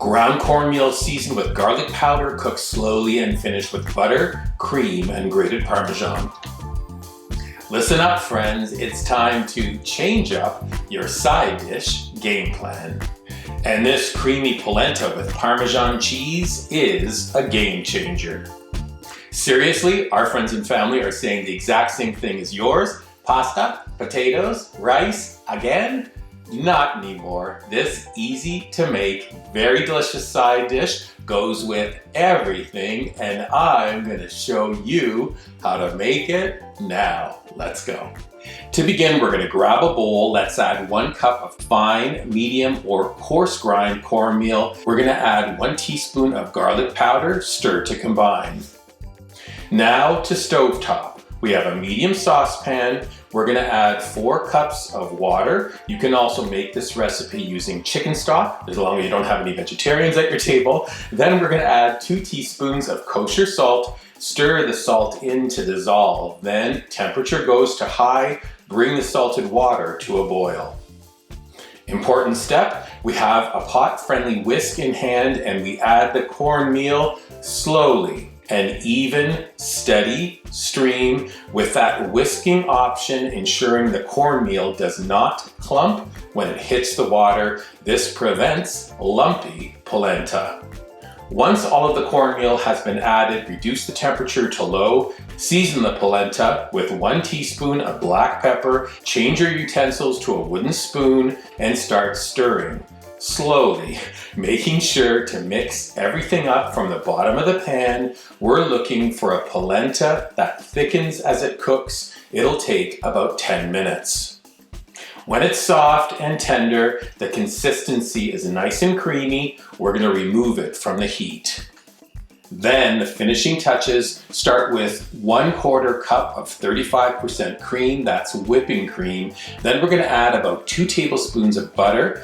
Ground cornmeal seasoned with garlic powder, cooked slowly and finished with butter, cream, and grated Parmesan. Listen up, friends, it's time to change up your side dish game plan. And this creamy polenta with Parmesan cheese is a game changer. Seriously, our friends and family are saying the exact same thing as yours. Pasta, potatoes, rice, again? Not anymore. This easy to make, very delicious side dish goes with everything, and I'm gonna show you how to make it now. Let's go. To begin, we're gonna grab a bowl. Let's add 1 cup of fine, medium, or coarse grind cornmeal. We're gonna add 1 teaspoon of garlic powder, stir to combine. Now to stovetop. We have a medium saucepan. We're gonna add 4 cups of water. You can also make this recipe using chicken stock, as long as you don't have any vegetarians at your table. Then we're gonna add 2 teaspoons of kosher salt. Stir the salt in to dissolve. Then temperature goes to high. Bring the salted water to a boil. Important step, we have a pot-friendly whisk in hand and we add the cornmeal slowly. An even, steady stream with that whisking option, ensuring the cornmeal does not clump when it hits the water. This prevents lumpy polenta. Once all of the cornmeal has been added, reduce the temperature to low. Season the polenta with 1 teaspoon of black pepper. Change your utensils to a wooden spoon and start stirring. Slowly, making sure to mix everything up from the bottom of the pan. We're looking for a polenta that thickens as it cooks. It'll take about 10 minutes. When it's soft and tender, the consistency is nice and creamy, we're gonna remove it from the heat. Then the finishing touches, start with 1/4 cup of 35% cream, that's whipping cream. Then we're gonna add about 2 tablespoons of butter.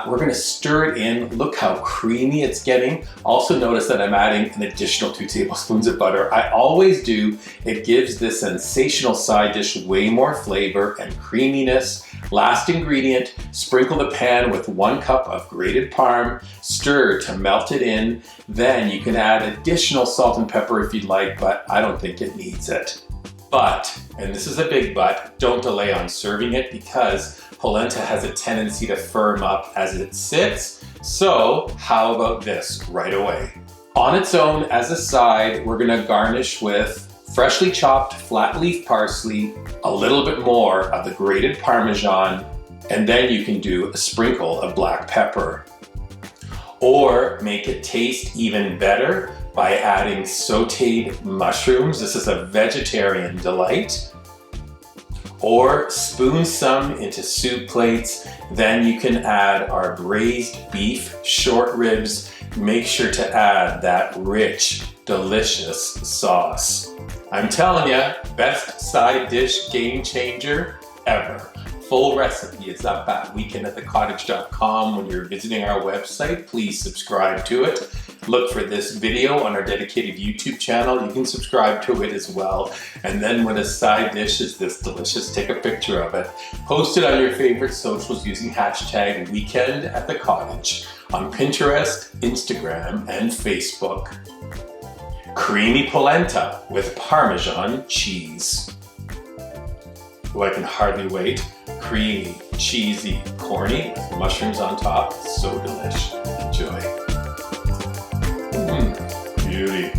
We're gonna stir it in. Look how creamy it's getting. Also notice that I'm adding an additional 2 tablespoons of butter. I always do. It gives this sensational side dish way more flavor and creaminess. Last ingredient, sprinkle the pan with 1 cup of grated parm. Stir to melt it in. Then you can add additional salt and pepper if you'd like, but I don't think it needs it. But, and this is a big but, don't delay on serving it because polenta has a tendency to firm up as it sits. So how about this right away? On its own, as a side, we're gonna garnish with freshly chopped flat leaf parsley, a little bit more of the grated Parmesan, and then you can do a sprinkle of black pepper. Or make it taste even better by adding sauteed mushrooms. This is a vegetarian delight. Or spoon some into soup plates. Then you can add our braised beef short ribs. Make sure to add that rich, delicious sauce. I'm telling you, best side dish game changer ever. Full recipe is up at weekendатthecottage.com. When you're visiting our website, please subscribe to it. Look for this video on our dedicated YouTube channel. You can subscribe to it as well. And then when a side dish is this delicious, take a picture of it. Post it on your favorite socials using hashtag weekendатthecottage on Pinterest, Instagram, and Facebook. Creamy polenta with Parmesan cheese. Oh, I can hardly wait. Creamy, cheesy, corny, with mushrooms on top. So delish. Enjoy. Beauty.